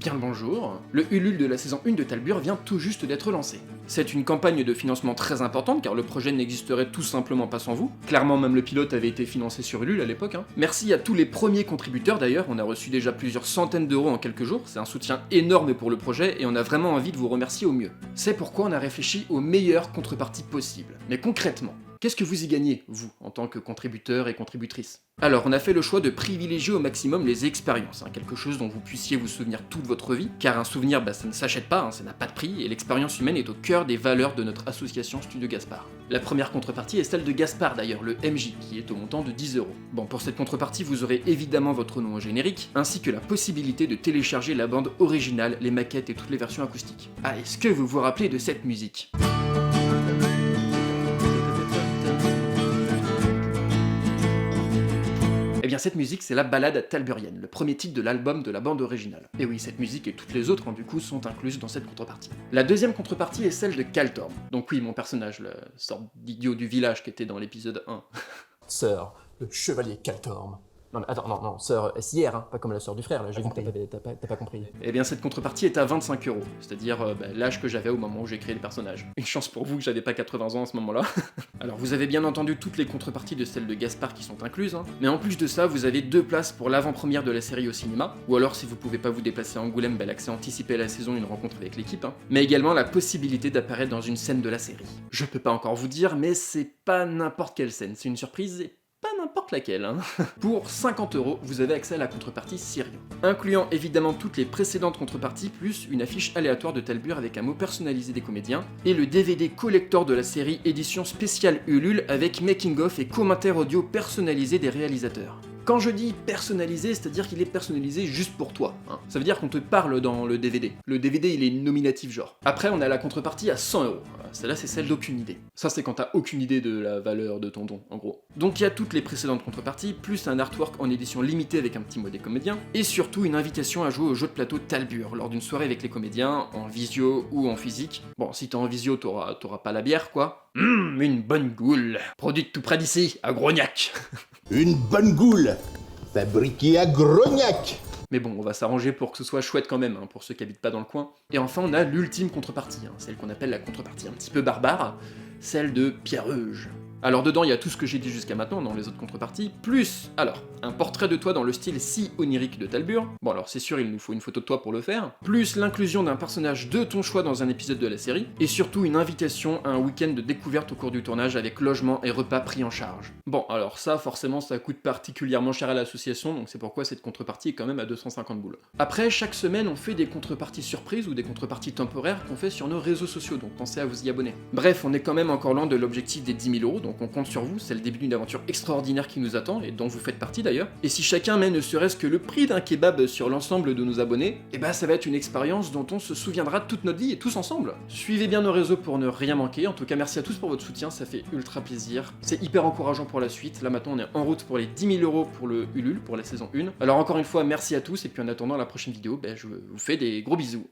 bien le bonjour. Le Ulule de la saison 1 de Talbur vient tout juste d'être lancé. C'est une campagne de financement très importante car le projet n'existerait tout simplement pas sans vous. Clairement même le pilote avait été financé sur Ulule à l'époque. Merci à tous les premiers contributeurs d'ailleurs, on a reçu déjà plusieurs centaines d'euros en quelques jours, c'est un soutien énorme pour le projet et on a vraiment envie de vous remercier au mieux. C'est pourquoi on a réfléchi aux meilleures contreparties possibles. Mais concrètement, qu'est-ce que vous y gagnez, vous, en tant que contributeur et contributrice? Alors, on a fait le choix de privilégier au maximum les expériences, quelque chose dont vous puissiez vous souvenir toute votre vie, car un souvenir, ça ne s'achète pas, ça n'a pas de prix, et l'expérience humaine est au cœur des valeurs de notre association Studio Gaspard. La première contrepartie est celle de Gaspard d'ailleurs, le MJ, qui est au montant de 10 €. Bon, pour cette contrepartie, vous aurez évidemment votre nom au générique, ainsi que la possibilité de télécharger la bande originale, les maquettes et toutes les versions acoustiques. Ah, est-ce que vous vous rappelez de cette musique ? Eh bien cette musique c'est la balade talburienne, le premier titre de l'album de la bande originale. Et oui, cette musique et toutes les autres du coup sont incluses dans cette contrepartie. La deuxième contrepartie est celle de Kaltorm. Donc oui, mon personnage, la sorte d'idiot du village qui était dans l'épisode 1. Sœur, le chevalier Kaltorm. Non mais attends, non, sœur SIR, pas comme la sœur du frère, là, j'ai vu que t'as pas compris. Eh bien cette contrepartie est à 25 €, c'est-à-dire l'âge que j'avais au moment où j'ai créé le personnage. Une chance pour vous que j'avais pas 80 ans à ce moment-là. Alors vous avez bien entendu toutes les contreparties de celles de Gaspard qui sont incluses, mais en plus de ça, vous avez 2 places pour l'avant-première de la série au cinéma, ou alors si vous pouvez pas vous déplacer à Angoulême, l'accès anticipé à la saison, une rencontre avec l'équipe, mais également la possibilité d'apparaître dans une scène de la série. Je peux pas encore vous dire, mais c'est pas n'importe quelle scène, c'est une surprise et pas n'importe laquelle. Pour 50 €, vous avez accès à la contrepartie Sirion, incluant évidemment toutes les précédentes contreparties, plus une affiche aléatoire de Talbur avec un mot personnalisé des comédiens, et le DVD collector de la série édition spéciale Ulule avec making-of et commentaires audio personnalisés des réalisateurs. Quand je dis personnalisé, c'est-à-dire qu'il est personnalisé juste pour toi. Ça veut dire qu'on te parle dans le DVD. Le DVD, il est nominatif genre. Après, on a la contrepartie à 100 €. Celle-là, c'est celle d'aucune idée. Ça, c'est quand t'as aucune idée de la valeur de ton don, en gros. Donc il y a toutes les précédentes contreparties, plus un artwork en édition limitée avec un petit mot des comédiens, et surtout une invitation à jouer au jeu de plateau Talbur, lors d'une soirée avec les comédiens, en visio ou en physique. Bon, si t'es en visio, t'auras pas la bière, quoi. Une bonne goule, produite tout près d'ici, à Grognac. Une bonne goule, fabriquée à Grognac. Mais bon, on va s'arranger pour que ce soit chouette quand même, pour ceux qui habitent pas dans le coin. Et enfin, on a l'ultime contrepartie, celle qu'on appelle la contrepartie un petit peu barbare, celle de Pierreuge. Alors dedans, il y a tout ce que j'ai dit jusqu'à maintenant dans les autres contreparties, plus, alors, un portrait de toi dans le style si onirique de Talbur, bon alors c'est sûr il nous faut une photo de toi pour le faire, plus l'inclusion d'un personnage de ton choix dans un épisode de la série, et surtout une invitation à un week-end de découverte au cours du tournage avec logement et repas pris en charge. Bon, alors ça, forcément, ça coûte particulièrement cher à l'association, donc c'est pourquoi cette contrepartie est quand même à 250 boules. Après, chaque semaine, on fait des contreparties surprises ou des contreparties temporaires qu'on fait sur nos réseaux sociaux, donc pensez à vous y abonner. Bref, on est quand même encore loin de l'objectif des 10 000 €, donc on compte sur vous, c'est le début d'une aventure extraordinaire qui nous attend, et dont vous faites partie d'ailleurs. Et si chacun met ne serait-ce que le prix d'un kebab sur l'ensemble de nos abonnés, ça va être une expérience dont on se souviendra toute notre vie et tous ensemble. Suivez bien nos réseaux pour ne rien manquer, en tout cas merci à tous pour votre soutien, ça fait ultra plaisir. C'est hyper encourageant pour la suite, là maintenant on est en route pour les 10 000 € pour le Ulule, pour la saison 1. Alors encore une fois, merci à tous, et puis en attendant la prochaine vidéo, je vous fais des gros bisous.